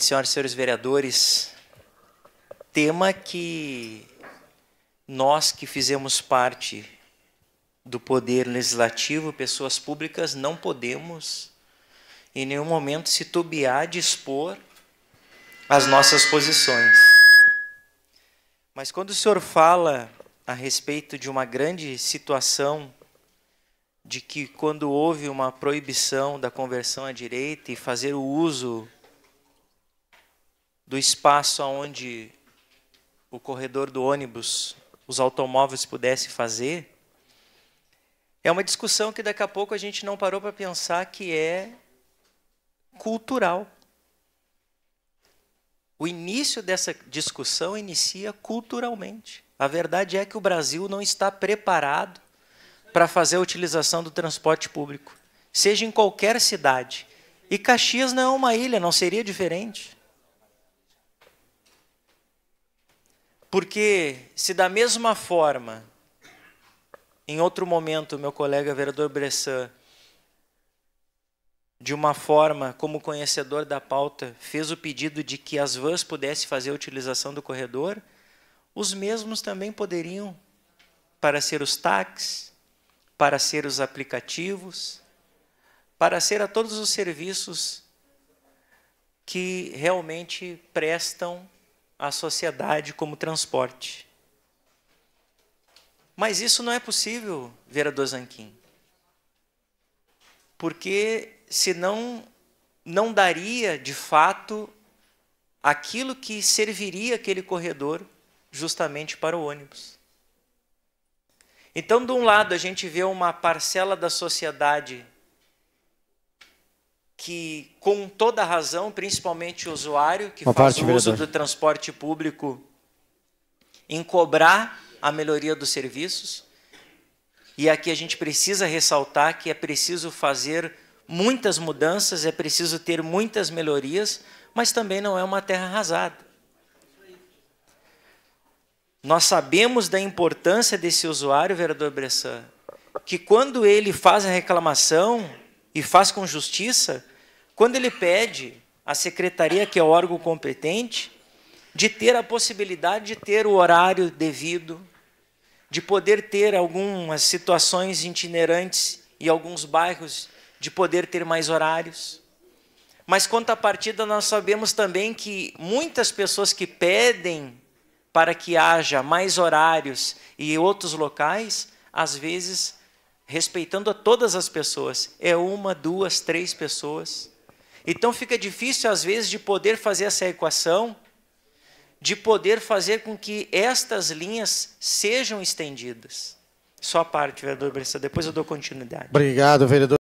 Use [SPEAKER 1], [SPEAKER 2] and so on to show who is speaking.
[SPEAKER 1] presidente, senhoras e senhores vereadores, tema que nós que fizemos parte do Poder Legislativo, pessoas públicas, não podemos em nenhum momento se tubiar de expor as nossas posições. Mas quando o senhor fala a respeito de uma grande situação de que quando houve uma proibição da conversão à direita e fazer o uso do espaço onde o corredor do ônibus, os automóveis pudessem fazer, é uma discussão que daqui a pouco a gente não parou para pensar que é cultural. O início dessa discussão inicia culturalmente. A verdade é que o Brasil não está preparado para fazer a utilização do transporte público, seja em qualquer cidade. E Caxias não é uma ilha, não seria diferente. Porque se da mesma forma, em outro momento, meu colega vereador Bressan, de uma forma, como conhecedor da pauta, fez o pedido de que as vans pudessem fazer a utilização do corredor, os mesmos também poderiam, para ser os táxis, para ser os aplicativos, para ser a todos os serviços que realmente prestam à sociedade como transporte. Mas isso não é possível, vereador Zanquim, porque senão não daria, de fato, aquilo que serviria aquele corredor justamente para o ônibus. Então, de um lado, a gente vê uma parcela da sociedade que, com toda razão, principalmente o usuário, que faz uso do transporte público, em cobrar a melhoria dos serviços. E aqui a gente precisa ressaltar que é preciso fazer muitas mudanças, é preciso ter muitas melhorias, mas também não é uma terra arrasada. Nós sabemos da importância desse usuário, vereador Bressan, que quando ele faz a reclamação e faz com justiça, quando ele pede à secretaria, que é o órgão competente, de ter a possibilidade de ter o horário devido, de poder ter algumas situações itinerantes e alguns bairros, de poder ter mais horários. Mas, contrapartida, nós sabemos também que muitas pessoas que pedem para que haja mais horários e outros locais, às vezes, respeitando a todas as pessoas, é uma, duas, três pessoas. Então, fica difícil, às vezes, de poder fazer essa equação, de poder fazer com que estas linhas sejam estendidas. Só a parte, vereador Bressan, depois eu dou continuidade.
[SPEAKER 2] Obrigado, vereador.